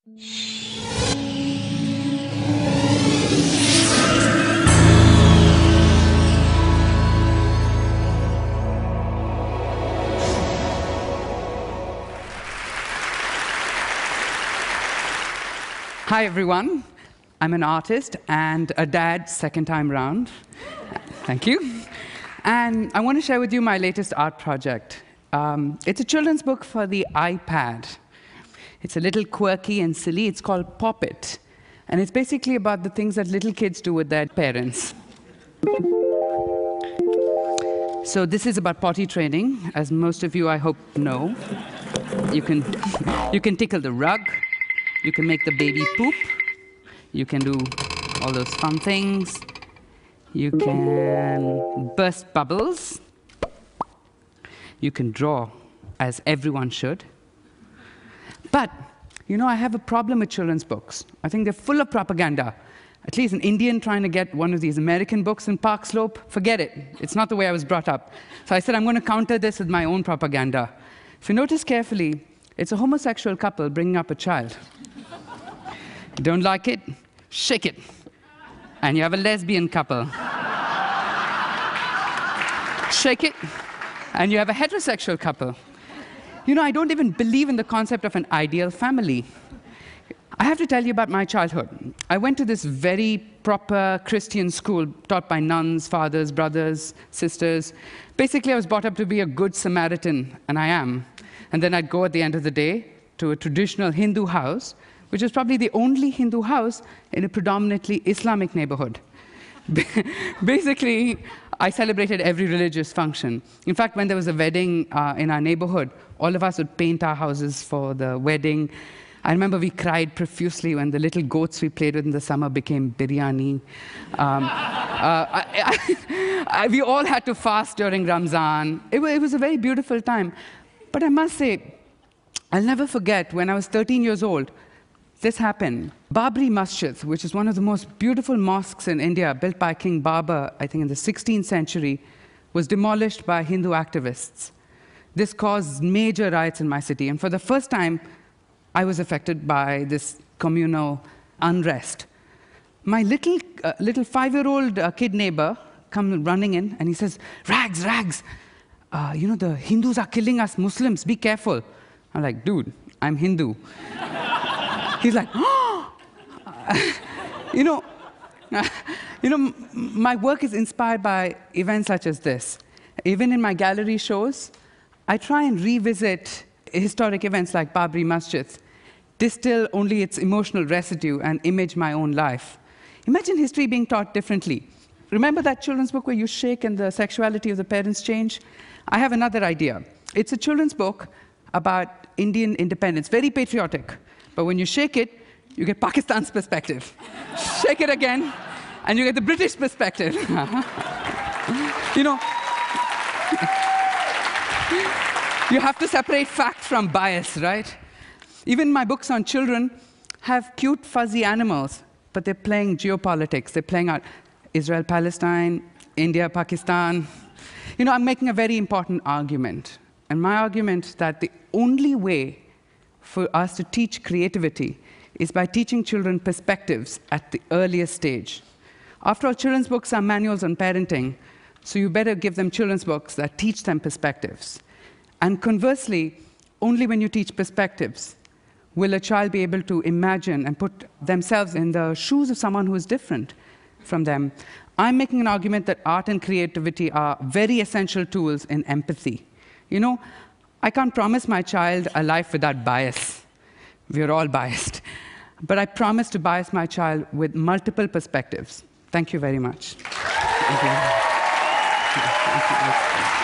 Hi, everyone. I'm an artist and a dad second time round. Thank you. And I want to share with you my latest art project. It's a children's book for the iPad. It's a little quirky and silly. It's called Pop It. And it's basically about the things that little kids do with their parents. So this is about potty training, as most of you, I hope, know. You can tickle the rug. You can make the baby poop. You can do all those fun things. You can burst bubbles. You can draw, as everyone should. But, you know, I have a problem with children's books. I think they're full of propaganda. At least an Indian trying to get one of these American books in Park Slope, forget it. It's not the way I was brought up. So I said, I'm going to counter this with my own propaganda. If you notice carefully, it's a homosexual couple bringing up a child. You don't like it? Shake it. And you have a lesbian couple. Shake it, and you have a heterosexual couple. You know, I don't even believe in the concept of an ideal family. I have to tell you about my childhood. I went to this very proper Christian school taught by nuns, fathers, brothers, sisters. Basically, I was brought up to be a good Samaritan, and I am. And then I'd go at the end of the day to a traditional Hindu house, which is probably the only Hindu house in a predominantly Islamic neighborhood. Basically, I celebrated every religious function. In fact, when there was a wedding in our neighborhood, all of us would paint our houses for the wedding. I remember we cried profusely when the little goats we played with in the summer became biryani. We all had to fast during Ramzan. It was a very beautiful time. But I must say, I'll never forget when I was 13 years old, this happened. Babri Masjid, which is one of the most beautiful mosques in India, built by King Babur, I think in the 16th century, was demolished by Hindu activists. This caused major riots in my city, and for the first time, I was affected by this communal unrest. My little 5-year-old kid neighbor comes running in, and he says, "Rags, Rags, you know, the Hindus are killing us Muslims, be careful." I'm like, "Dude, I'm Hindu." He's like, "Oh!" You know, my work is inspired by events such as this. Even in my gallery shows, I try and revisit historic events like Babri Masjid, distill only its emotional residue, and image my own life. Imagine history being taught differently. Remember that children's book where you shake and the sexuality of the parents change? I have another idea. It's a children's book about Indian independence, very patriotic. But when you shake it, you get Pakistan's perspective. Shake it again, and you get the British perspective. You know, you have to separate fact from bias, right? Even my books on children have cute, fuzzy animals, but they're playing geopolitics. They're playing out Israel, Palestine, India, Pakistan. You know, I'm making a very important argument. And my argument is that the only way for us to teach creativity is by teaching children perspectives at the earliest stage. After all, children's books are manuals on parenting, so you better give them children's books that teach them perspectives. And conversely, only when you teach perspectives will a child be able to imagine and put themselves in the shoes of someone who is different from them. I'm making an argument that art and creativity are very essential tools in empathy. You know, I can't promise my child a life without bias. We're all biased. But I promise to bias my child with multiple perspectives. Thank you very much. Thank you. Thank you.